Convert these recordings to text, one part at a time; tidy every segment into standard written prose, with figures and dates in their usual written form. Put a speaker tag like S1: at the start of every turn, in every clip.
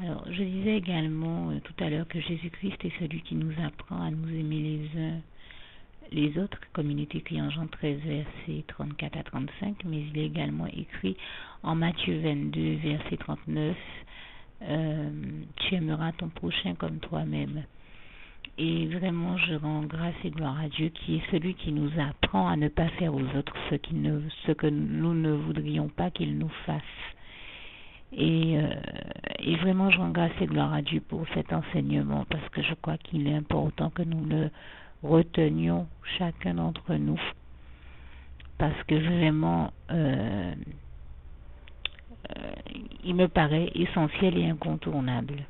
S1: Alors, je disais également tout à l'heure que Jésus-Christ est celui qui nous apprend à nous aimer les uns les autres, comme il est écrit en Jean 13, versets 34 à 35, mais il est également écrit en Matthieu 22, verset 39, tu aimeras ton prochain comme toi-même. Et vraiment, je rends grâce et gloire à Dieu qui est celui qui nous apprend à ne pas faire aux autres ce que nous ne voudrions pas qu'ils nous fassent. Et vraiment, je rends grâce et gloire à Dieu pour cet enseignement parce que je crois qu'il est important que nous le retenions chacun d'entre nous parce que vraiment, il me paraît essentiel et incontournable.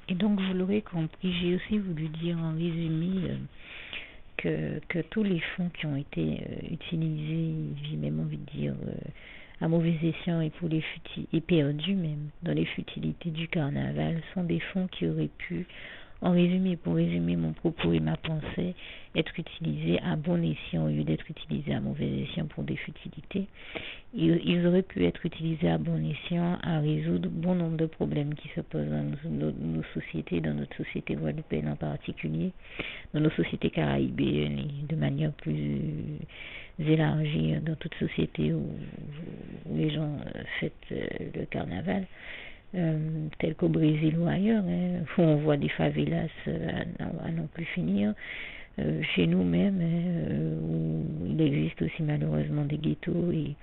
S1: Et donc, vous l'aurez compris, j'ai aussi voulu dire en résumé que tous les fonds qui ont été utilisés, j'ai même envie de dire à mauvais escient et perdus même dans les futilités du carnaval, sont des fonds qui auraient pu, en résumé, pour résumer mon propos et ma pensée, être utilisés à bon escient au lieu d'être utilisés à mauvais escient pour des futilités. Ils auraient pu être utilisés à bon escient à résoudre bon nombre de problèmes qui se posent dans nos sociétés, dans notre société guadeloupéenne en particulier, dans nos sociétés caribéennes et de manière plus élargie dans toute société où les gens fêtent le carnaval. Tel qu'au Brésil ou ailleurs, où on voit des favelas à n'en plus finir, chez nous-mêmes, où il existe aussi malheureusement des ghettos et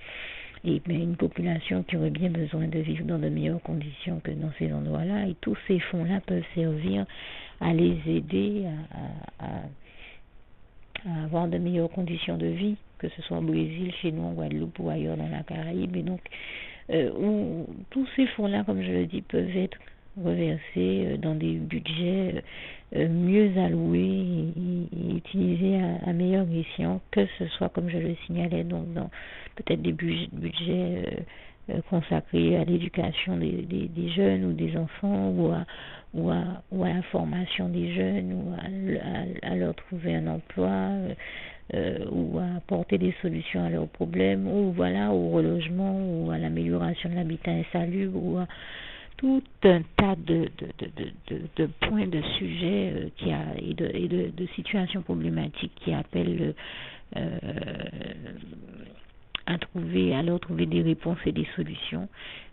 S1: une population qui aurait bien besoin de vivre dans de meilleures conditions que dans ces endroits-là. Et tous ces fonds-là peuvent servir à les aider à avoir de meilleures conditions de vie, que ce soit au Brésil, chez nous, en Guadeloupe ou ailleurs dans la Caraïbe. Et donc, où tous ces fonds-là, comme je le dis, peuvent être reversés dans des budgets mieux alloués et utilisés à meilleur escient, que ce soit, comme je le signalais, donc dans peut-être des budgets consacrés à l'éducation des jeunes ou des enfants ou à la formation des jeunes ou à leur trouver un emploi ou à apporter des solutions à leurs problèmes ou voilà au relogement ou à l'amélioration de l'habitat insalubre ou à tout un tas de points, de sujets et de situations problématiques qui appellent à leur trouver des réponses et des solutions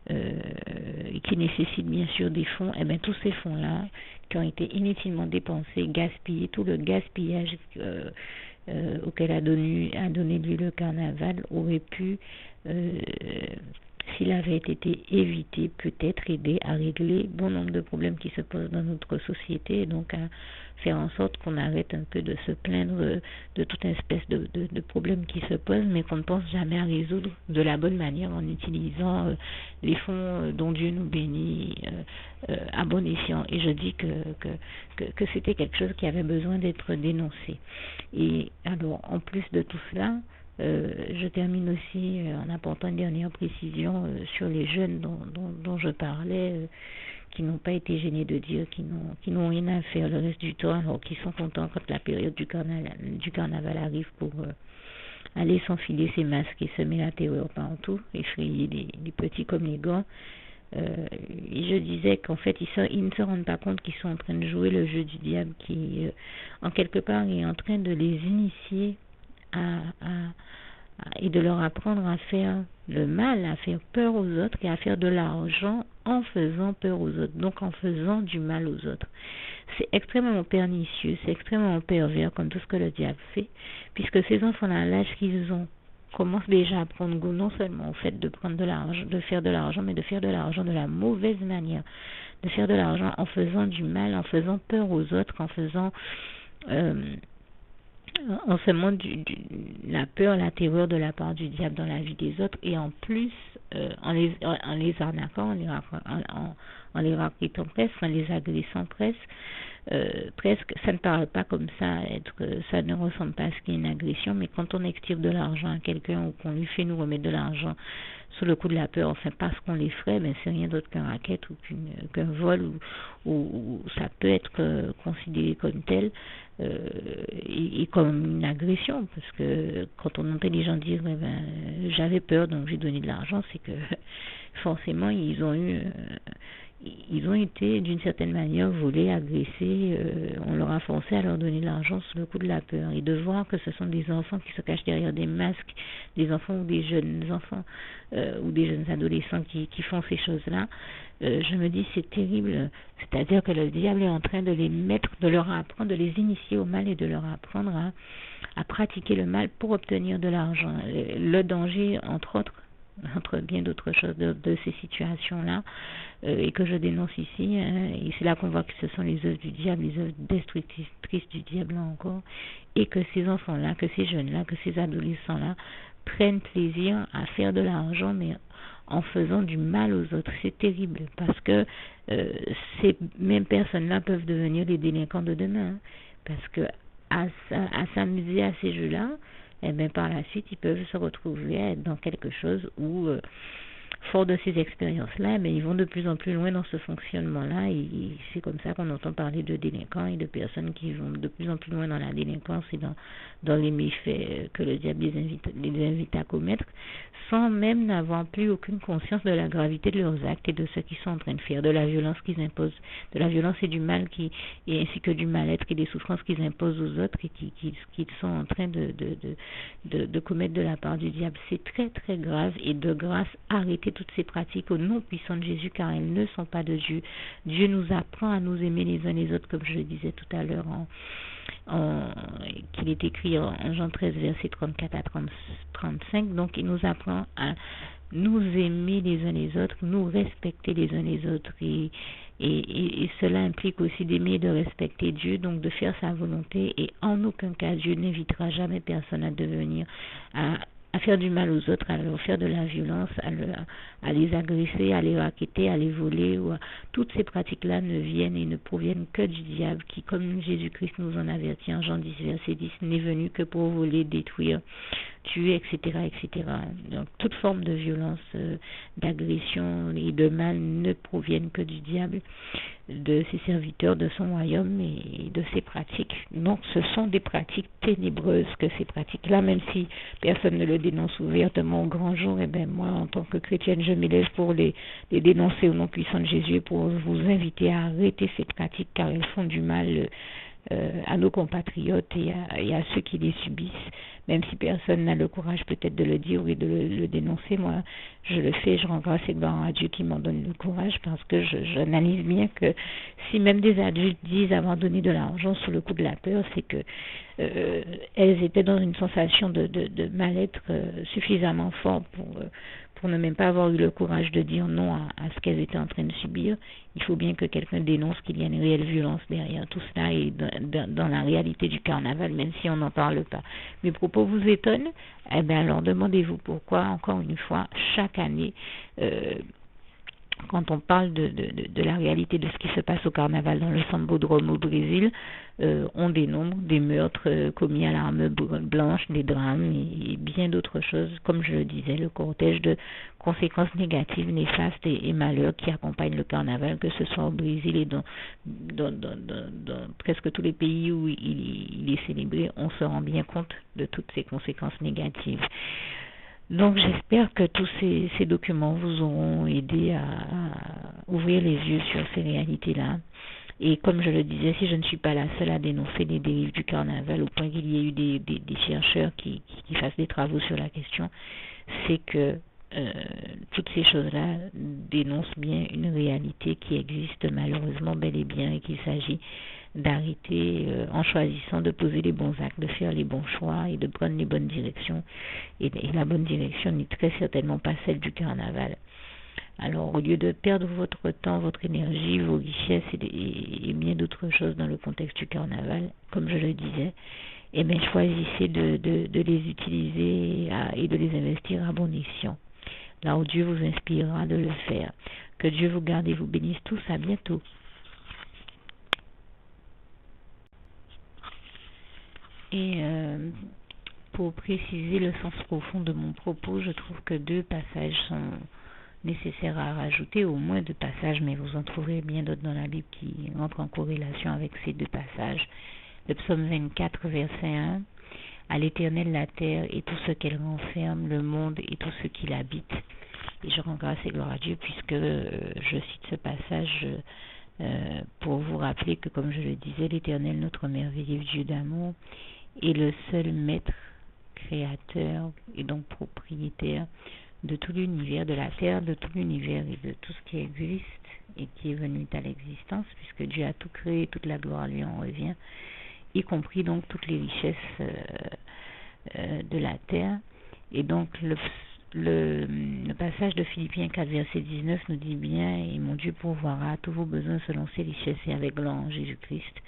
S1: qui nécessitent bien sûr des fonds. Et bien tous ces fonds-là qui ont été inutilement dépensés, gaspillés, tout le gaspillage auquel a donné lieu le carnaval aurait pu, s'il avait été évité, peut-être aider à régler bon nombre de problèmes qui se posent dans notre société et donc à faire en sorte qu'on arrête un peu de se plaindre de toute espèce de problèmes qui se posent mais qu'on ne pense jamais à résoudre de la bonne manière en utilisant les fonds dont Dieu nous bénit à bon escient. Et je dis que c'était quelque chose qui avait besoin d'être dénoncé. Et alors, en plus de tout cela, je termine aussi en apportant une dernière précision sur les jeunes dont je parlais, qui n'ont pas été gênés de dire, qui n'ont rien à faire le reste du temps, alors qu'ils sont contents quand la période du carnaval arrive pour aller s'enfiler ses masques et semer la terreur partout, effrayer les petits comme les grands. Et je disais qu'en fait ils ne se rendent pas compte qu'ils sont en train de jouer le jeu du diable qui en quelque part est en train de les initier et de leur apprendre à faire le mal, à faire peur aux autres et à faire de l'argent en faisant peur aux autres, donc en faisant du mal aux autres. C'est extrêmement pernicieux, c'est extrêmement pervers comme tout ce que le diable fait, puisque ces enfants-là, à l'âge qu'ils ont, commencent déjà à prendre goût non seulement au fait de prendre de l'argent, de faire de l'argent, mais de faire de l'argent de la mauvaise manière, de faire de l'argent en faisant du mal, en faisant peur aux autres, en faisant en semant la peur, la terreur de la part du diable dans la vie des autres et en plus en les arnaquant, en les raquettant presque, en les agressant presque, presque, ça ne parle pas comme ça, ça ne ressemble pas à ce qui est une agression, mais quand on extirpe de l'argent à quelqu'un ou qu'on lui fait nous remettre de l'argent sous le coup de la peur, enfin parce qu'on l'effraie, ben c'est rien d'autre qu'un racket ou qu'un vol ou ça peut être considéré comme tel et comme une agression, parce que quand on entend les gens dire j'avais peur donc j'ai donné de l'argent, c'est que forcément ils ont été d'une certaine manière volés, agressés, on leur a forcé à leur donner de l'argent sous le coup de la peur. Et de voir que ce sont des enfants qui se cachent derrière des masques, des enfants ou des jeunes enfants ou des jeunes adolescents qui font ces choses-là, je me dis c'est terrible. C'est-à-dire que le diable est en train de les mettre, de leur apprendre, de les initier au mal et de leur apprendre à pratiquer le mal pour obtenir de l'argent. Le danger, entre bien d'autres choses de ces situations-là, et que je dénonce ici, et c'est là qu'on voit que ce sont les œuvres du diable, les œuvres destructrices du diable là encore, et que ces enfants-là, que ces jeunes-là, que ces adolescents-là prennent plaisir à faire de l'argent, mais en faisant du mal aux autres. C'est terrible, parce que ces mêmes personnes-là peuvent devenir des délinquants de demain, parce que à s'amuser à ces jeux-là, et bien par la suite, ils peuvent se retrouver à être dans quelque chose où, fort de ces expériences-là, mais ils vont de plus en plus loin dans ce fonctionnement-là, et c'est comme ça qu'on entend parler de délinquants et de personnes qui vont de plus en plus loin dans la délinquance et dans les méfaits que le diable les invite à commettre, sans même n'avoir plus aucune conscience de la gravité de leurs actes et de ce qu'ils sont en train de faire, de la violence qu'ils imposent, de la violence et du mal et ainsi que du mal-être et des souffrances qu'ils imposent aux autres et qu'ils sont en train de commettre de la part du diable. C'est très très grave, et de grâce, arrêtez toutes ces pratiques au nom puissant de Jésus, car elles ne sont pas de Dieu. Dieu nous apprend à nous aimer les uns les autres, comme je le disais tout à l'heure qu'il est écrit en Jean 13 verset 34 à 35. Donc il nous apprend à nous aimer les uns les autres, nous respecter les uns les autres, et cela implique aussi d'aimer et de respecter Dieu, donc de faire sa volonté, et en aucun cas Dieu n'invitera jamais personne à devenir à faire du mal aux autres, à leur faire de la violence, à les agresser, à les racketter, à les voler. Toutes ces pratiques-là ne viennent et ne proviennent que du diable, qui, comme Jésus-Christ nous en avertit en Jean 10, verset 10, n'est venu que pour voler, détruire, tuer, etc., etc. Donc, toute forme de violence, d'agression et de mal ne proviennent que du diable, de ses serviteurs, de son royaume et de ses pratiques. Donc, ce sont des pratiques ténébreuses que ces pratiques-là, même si personne ne le dénonce ouvertement au grand jour, et bien moi, en tant que chrétienne, je m'élève pour les dénoncer au nom puissant de Jésus et pour vous inviter à arrêter ces pratiques, car elles font du mal à nos compatriotes et à ceux qui les subissent, même si personne n'a le courage peut-être de le dire ou de le dénoncer. Moi, je le fais, je rends grâce et gloire à Dieu qui m'en donne le courage, parce que j'analyse bien que si même des adultes disent avoir donné de l'argent sous le coup de la peur, c'est que elles étaient dans une sensation de mal-être suffisamment forte pour ne même pas avoir eu le courage de dire non à ce qu'elles étaient en train de subir. Il faut bien que quelqu'un dénonce qu'il y a une réelle violence derrière tout cela et dans la réalité du carnaval, même si on n'en parle pas. Mes propos vous étonnent? Eh bien alors demandez-vous pourquoi, encore une fois, chaque année, quand on parle de la réalité de ce qui se passe au carnaval dans le Sambodrome au Brésil, on dénombre des meurtres commis à l'arme blanche, des drames et bien d'autres choses, comme je le disais, le cortège de conséquences négatives, néfastes et malheurs qui accompagnent le carnaval, que ce soit au Brésil et dans presque tous les pays où il est célébré. On se rend bien compte de toutes ces conséquences négatives. Donc j'espère que tous ces documents vous auront aidé à ouvrir les yeux sur ces réalités-là. Et comme je le disais, si je ne suis pas la seule à dénoncer les dérives du carnaval, au point qu'il y ait eu des chercheurs qui fassent des travaux sur la question, c'est que toutes ces choses-là dénoncent bien une réalité qui existe malheureusement bel et bien, et qu'il s'agit d'arrêter en choisissant de poser les bons actes, de faire les bons choix et de prendre les bonnes directions. Et la bonne direction n'est très certainement pas celle du carnaval. Alors, au lieu de perdre votre temps, votre énergie, vos richesses et bien d'autres choses dans le contexte du carnaval, comme je le disais, eh bien, choisissez de les utiliser et de les investir à bon escient, là où Dieu vous inspirera de le faire. Que Dieu vous garde et vous bénisse tous. À bientôt. Et pour préciser le sens profond de mon propos, je trouve que 2 passages sont nécessaires à rajouter, au moins 2 passages, mais vous en trouverez bien d'autres dans la Bible qui entrent en corrélation avec ces 2 passages. Le psaume 24, verset 1. À l'Éternel la terre et tout ce qu'elle renferme, le monde et tout ce qui l'habite. Et je rends grâce et gloire à Dieu puisque je cite ce passage pour vous rappeler que, comme je le disais, l'Éternel, notre merveilleux Dieu d'amour, est le seul maître, créateur et donc propriétaire de tout l'univers, de la terre, de tout l'univers et de tout ce qui existe et qui est venu à l'existence, puisque Dieu a tout créé, toute la gloire lui en revient, y compris donc toutes les richesses de la terre. Et donc le passage de Philippiens 4, verset 19 nous dit bien, et mon Dieu pourvoira tous vos besoins selon ses richesses et avec gloire en Jésus-Christ.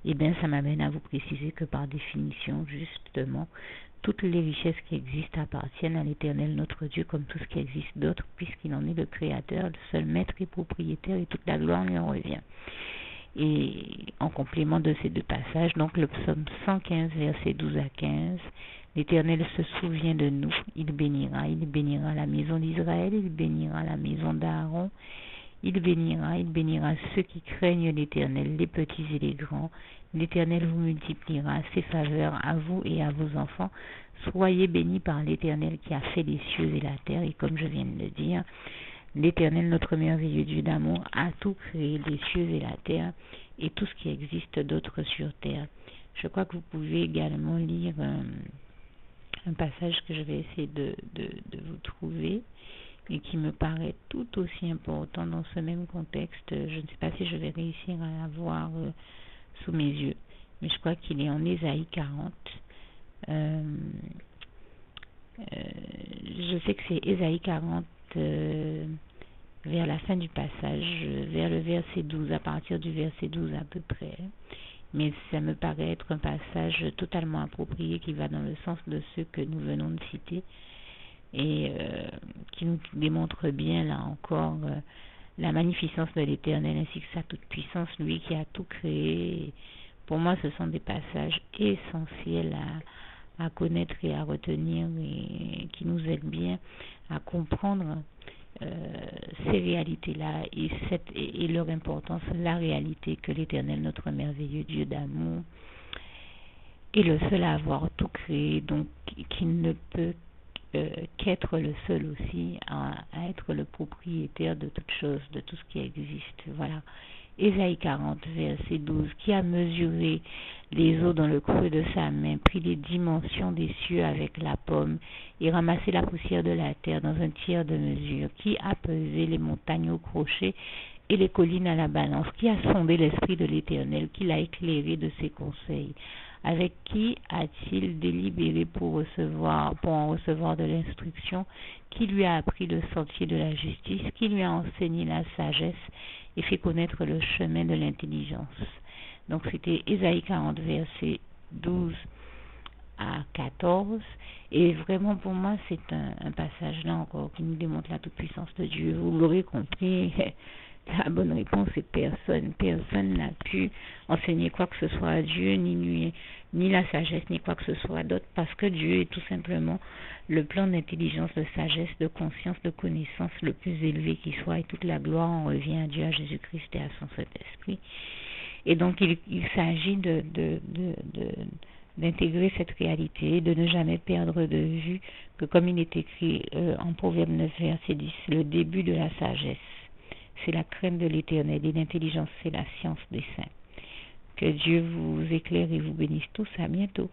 S1: Et bien ça m'amène à vous préciser que par définition, justement, toutes les richesses qui existent appartiennent à l'Éternel notre Dieu, comme tout ce qui existe d'autre, puisqu'il en est le créateur, le seul maître et propriétaire, et toute la gloire lui en revient. Et en complément de ces 2 passages, donc le psaume 115, versets 12 à 15, l'Éternel se souvient de nous, il bénira la maison d'Israël, il bénira la maison d'Aaron, il bénira ceux qui craignent l'Éternel, les petits et les grands. L'Éternel vous multipliera ses faveurs à vous et à vos enfants. Soyez bénis par l'Éternel qui a fait les cieux et la terre. Et comme je viens de le dire, l'Éternel, notre merveilleux Dieu d'amour, a tout créé, les cieux et la terre, et tout ce qui existe d'autre sur terre. Je crois que vous pouvez également lire un passage que je vais essayer de vous trouver, et qui me paraît tout aussi important dans ce même contexte. Je ne sais pas si je vais réussir à l'avoir sous mes yeux, mais je crois qu'il est en Ésaïe 40. Je sais que c'est Ésaïe 40 vers la fin du passage, vers le verset 12, à partir du verset 12 à peu près. Mais ça me paraît être un passage totalement approprié qui va dans le sens de ce que nous venons de citer, et qui nous démontre bien, là encore, la magnificence de l'Éternel ainsi que sa toute-puissance, lui qui a tout créé. Pour moi, ce sont des passages essentiels à connaître et à retenir, et qui nous aident bien à comprendre ces réalités-là et leur importance, la réalité que l'Éternel, notre merveilleux Dieu d'amour, est le seul à avoir tout créé, donc qui ne peut qu'être le seul aussi à être le propriétaire de toute chose, de tout ce qui existe. Voilà. Ésaïe 40, verset 12, qui a mesuré les eaux dans le creux de sa main, pris les dimensions des cieux avec la pomme et ramassé la poussière de la terre dans un tiers de mesure, qui a pesé les montagnes au crochet et les collines à la balance, qui a sondé l'esprit de l'Éternel, qui l'a éclairé de ses conseils. Avec qui a-t-il délibéré pour en recevoir de l'instruction? Qui lui a appris le sentier de la justice? Qui lui a enseigné la sagesse et fait connaître le chemin de l'intelligence? Donc c'était Ésaïe 40, versets 12 à 14. Et vraiment pour moi c'est un passage là encore qui nous démontre la toute-puissance de Dieu. Vous l'aurez compris. La bonne réponse est personne. Personne n'a pu enseigner quoi que ce soit à Dieu, ni la sagesse, ni quoi que ce soit d'autre, parce que Dieu est tout simplement le plan d'intelligence, de sagesse, de conscience, de connaissance le plus élevé qui soit, et toute la gloire en revient à Dieu, à Jésus-Christ et à son Saint-Esprit. Et donc il s'agit d'intégrer cette réalité, de ne jamais perdre de vue que, comme il est écrit en Proverbe 9, verset 10, le début de la sagesse, c'est la crainte de l'Éternel, et l'intelligence, c'est la science des saints. Que Dieu vous éclaire et vous bénisse tous. À bientôt.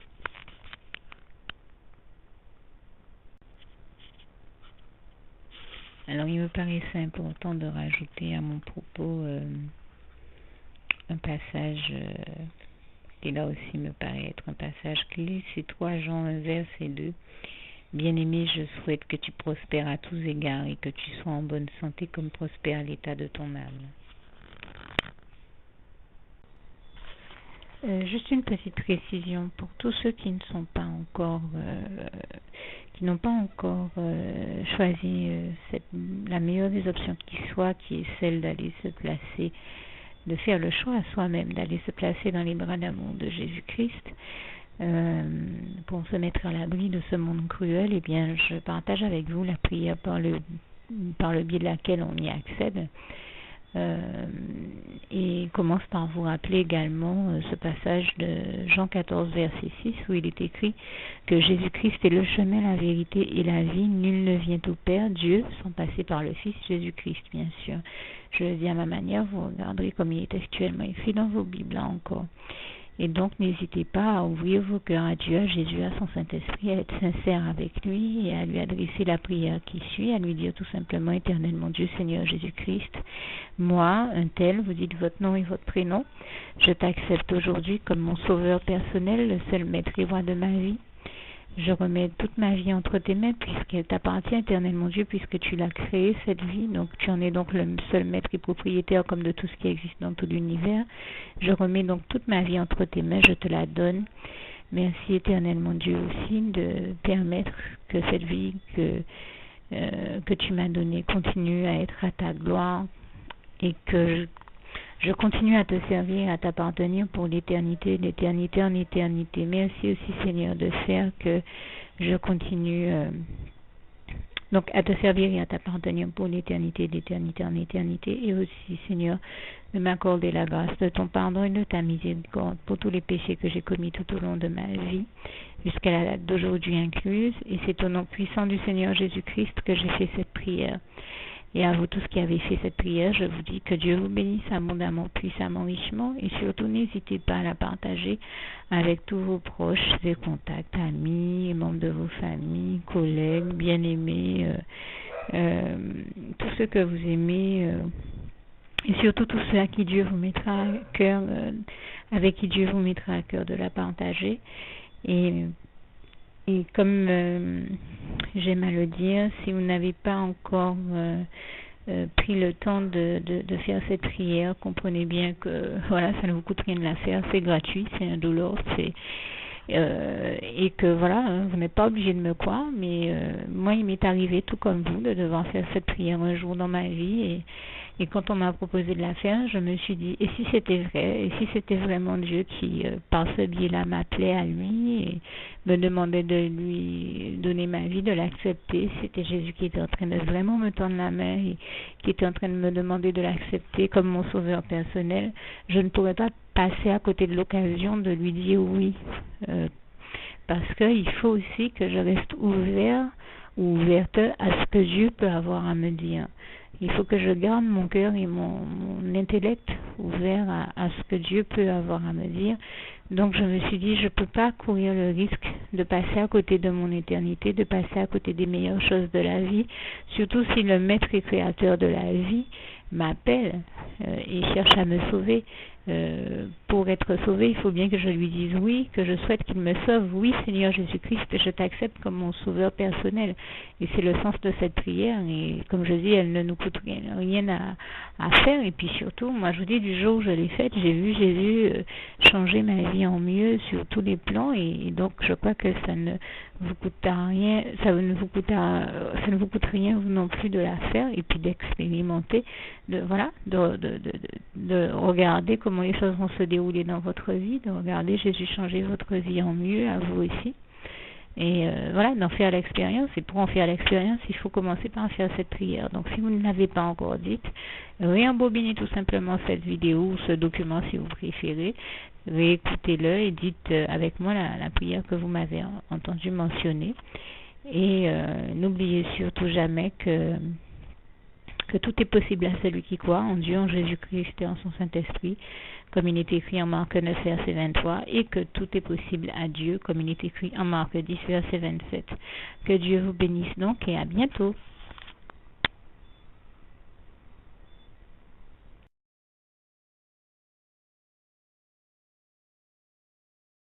S1: Alors, il me paraissait important de rajouter à mon propos un passage qui là aussi me paraît être un passage clé. C'est 3 Jean 1, verset 2. Bien-aimé, je souhaite que tu prospères à tous égards et que tu sois en bonne santé comme prospère l'état de ton âme. Juste une petite précision pour tous ceux qui ne sont pas encore, qui n'ont pas encore choisi la meilleure des options qui soit, qui est celle d'aller se placer, de faire le choix à soi-même, d'aller se placer dans les bras d'amour de Jésus-Christ. pour se mettre à l'abri de ce monde cruel, eh bien, je partage avec vous la prière par le biais de laquelle on y accède. Et commence par vous rappeler également ce passage de Jean 14, verset 6, où il est écrit que Jésus-Christ est le chemin, la vérité et la vie. Nul ne vient au Père, Dieu, sans passer par le Fils Jésus-Christ, bien sûr. Je le dis à ma manière, vous regarderez comme il est actuellement écrit dans vos Bibles là encore. Et donc, n'hésitez pas à ouvrir vos cœurs à Dieu, à Jésus, à son Saint-Esprit, à être sincère avec lui et à lui adresser la prière qui suit, à lui dire tout simplement, Éternel mon Dieu, Seigneur Jésus-Christ, moi, un tel, vous dites votre nom et votre prénom, je t'accepte aujourd'hui comme mon sauveur personnel, le seul maître et roi de ma vie. Je remets toute ma vie entre tes mains puisqu'elle t'appartient, Éternel mon Dieu, puisque tu l'as créée, cette vie. Donc tu en es donc le seul maître et propriétaire comme de tout ce qui existe dans tout l'univers. Je remets donc toute ma vie entre tes mains, je te la donne. Merci, Éternel mon Dieu, aussi de permettre que cette vie que tu m'as donnée continue à être à ta gloire et que je continue à te servir, à t'appartenir pour l'éternité, d'éternité en éternité. Merci aussi, Seigneur, de faire que je continue donc à te servir et à t'appartenir pour l'éternité, d'éternité en éternité. Et aussi, Seigneur, de m'accorder la grâce de ton pardon et de ta miséricorde pour tous les péchés que j'ai commis tout au long de ma vie, jusqu'à la date d'aujourd'hui incluse. Et c'est au nom puissant du Seigneur Jésus-Christ que j'ai fait cette prière. Et à vous tous qui avez fait cette prière, je vous dis que Dieu vous bénisse abondamment, puissamment, richement. Et surtout, n'hésitez pas à la partager avec tous vos proches et contacts, amis, membres de vos familles, collègues, bien-aimés, tous ceux que vous aimez. Et surtout tous ceux à qui Dieu vous mettra à cœur, avec qui Dieu vous mettra à cœur de la partager. Et comme j'aime à le dire, si vous n'avez pas encore pris le temps de faire cette prière, comprenez bien que voilà, ça ne vous coûte rien de la faire, c'est gratuit, c'est indolore, et que voilà, vous n'êtes pas obligé de me croire, mais moi il m'est arrivé tout comme vous de devoir faire cette prière un jour dans ma vie, et quand on m'a proposé de la faire, je me suis dit, et si c'était vrai, et si c'était vraiment Dieu qui, par ce biais-là, m'appelait à lui et me demandait de lui donner ma vie, de l'accepter, c'était Jésus qui était en train de vraiment me tendre la main et qui était en train de me demander de l'accepter comme mon sauveur personnel, je ne pourrais pas passer à côté de l'occasion de lui dire oui, parce qu'il faut aussi que je reste ouvert ou ouverte à ce que Dieu peut avoir à me dire. Il faut que je garde mon cœur et mon intellect ouvert à ce que Dieu peut avoir à me dire. Donc je me suis dit, je ne peux pas courir le risque de passer à côté de mon éternité, de passer à côté des meilleures choses de la vie, surtout si le maître et créateur de la vie m'appelle et cherche à me sauver. Pour être sauvé, il faut bien que je lui dise oui, que je souhaite qu'il me sauve. Oui, Seigneur Jésus-Christ, je t'accepte comme mon sauveur personnel. Et c'est le sens de cette prière. Et comme je dis, elle ne nous coûte rien à faire. Et puis surtout, moi je vous dis, du jour où je l'ai faite, j'ai vu Jésus changer ma vie en mieux sur tous les plans. Et donc je crois que ça ne vous coûte rien, ça ne vous coûte rien vous non plus de la faire et puis d'expérimenter, de regarder comment les choses vont se dérouler dans votre vie, de regarder Jésus changer votre vie en mieux, à vous aussi. Et voilà, d'en faire l'expérience. Et pour en faire l'expérience, il faut commencer par faire cette prière. Donc si vous ne l'avez pas encore dite, réembobinez tout simplement cette vidéo ou ce document si vous préférez, réécoutez-le et dites avec moi la prière que vous m'avez entendu mentionner. Et n'oubliez surtout jamais que tout est possible à celui qui croit en Dieu, en Jésus-Christ et en son Saint-Esprit, comme il est écrit en Marc 9, verset 23, et que tout est possible à Dieu, comme il est écrit en Marc 10, verset 27. Que Dieu vous bénisse donc et à bientôt.